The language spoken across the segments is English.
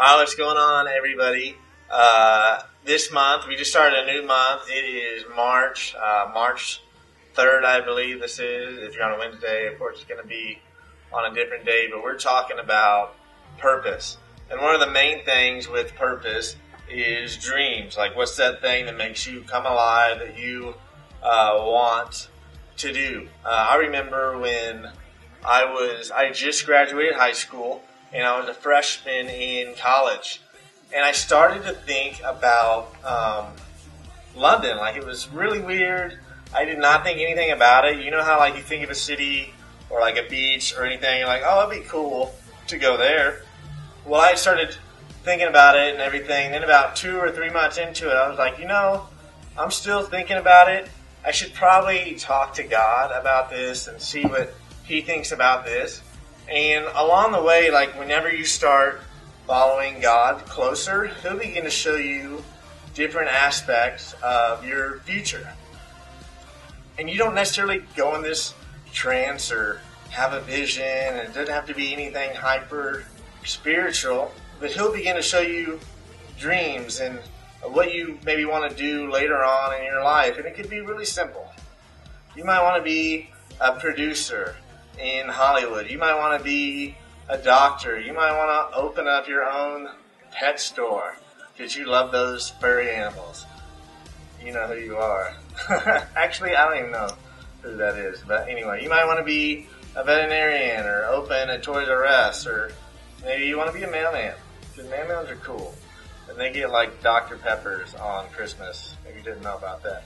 What's going on, everybody? This month, we just started a new month. It is March 3rd, I believe this is. If you're on a Wednesday, of course, it's going to be on a different day, but we're talking about purpose. And one of the main things with purpose is dreams. Like, what's that thing that makes you come alive that you want to do? I remember when I just graduated high school, and I was a freshman in college. And I started to think about London. Like, it was really weird. I did not think anything about it. You know how, like, you think of a city or, like, a beach or anything, you're like, oh, it'd be cool to go there. Well, I started thinking about it and everything. Then about 2 or 3 months into it, I was like, I'm still thinking about it. I should probably talk to God about this and see what He thinks about this. And along the way, like, whenever you start following God closer, He'll begin to show you different aspects of your future. And you don't necessarily go in this trance or have a vision, and it doesn't have to be anything hyper spiritual, but He'll begin to show you dreams and what you maybe want to do later on in your life. And it could be really simple. You might want to be a producer in Hollywood. You might want to be a doctor. You might want to open up your own pet store because you love those furry animals. You know who you are. Actually, I don't even know who that is. But anyway, you might want to be a veterinarian or open a Toys R Us, or maybe you want to be a mailman. Because mailmans are cool. And they get like Dr. Peppers on Christmas. If you didn't know about that.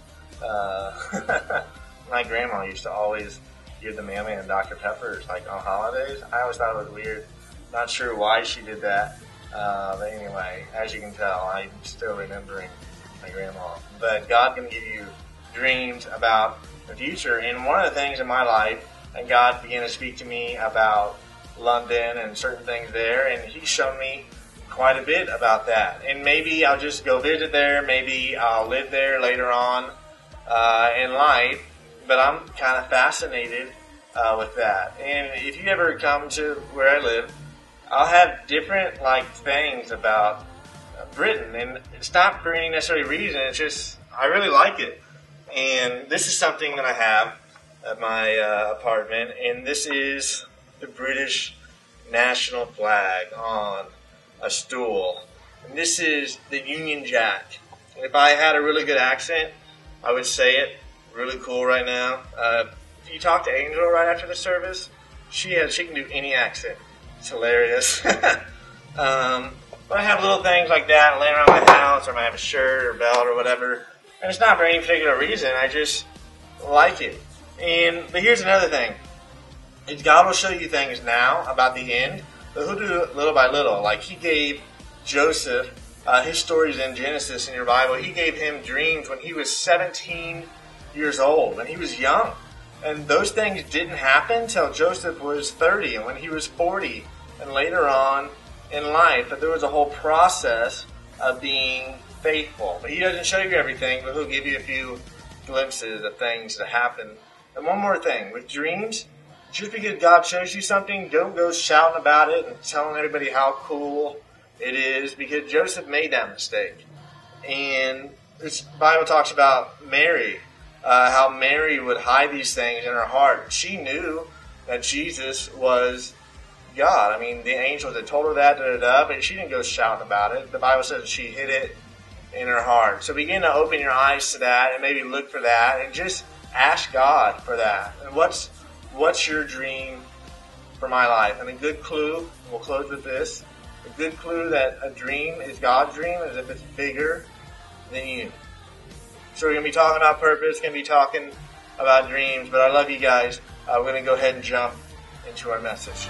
My grandma used to always give the mailman Dr. Peppers, like, on holidays. I always thought it was weird. Not sure why she did that. But anyway, as you can tell, I'm still remembering my grandma. But God can give you dreams about the future. And one of the things in my life, and God began to speak to me about London and certain things there, and He's shown me quite a bit about that. And maybe I'll just go visit there. Maybe I'll live there later on in life. But I'm kind of fascinated with that. And if you ever come to where I live, I'll have different things about Britain. And it's not for any necessary reason. It's just I really like it. And this is something that I have at my apartment. And this is the British national flag on a stool. And this is the Union Jack. And if I had a really good accent, I would say it really cool right now. If you talk to Angel right after the service, she can do any accent. It's hilarious. But I have little things like that laying around my house, or I might have a shirt or belt or whatever. And it's not for any particular reason. I just like it. But here's another thing. God will show you things now about the end, but He'll do it little by little. Like He gave Joseph, his stories in Genesis in your Bible, He gave him dreams when he was 17 years old, when he was young. And those things didn't happen till Joseph was 30 and when he was 40 and later on in life. But there was a whole process of being faithful. But He doesn't show you everything, but He'll give you a few glimpses of things that happen. And one more thing, with dreams, just because God shows you something, don't go shouting about it and telling everybody how cool it is, because Joseph made that mistake. And this Bible talks about Mary, how Mary would hide these things in her heart. She knew that Jesus was God. I mean, the angels had told her that, but she didn't go shouting about it. The Bible says she hid it in her heart. So begin to open your eyes to that and maybe look for that and just ask God for that. And what's your dream for my life? And a good clue, we'll close with this, a good clue that a dream is God's dream is if it's bigger than you. So we're going to be talking about purpose, going to be talking about dreams, but I love you guys. We're going to go ahead and jump into our message.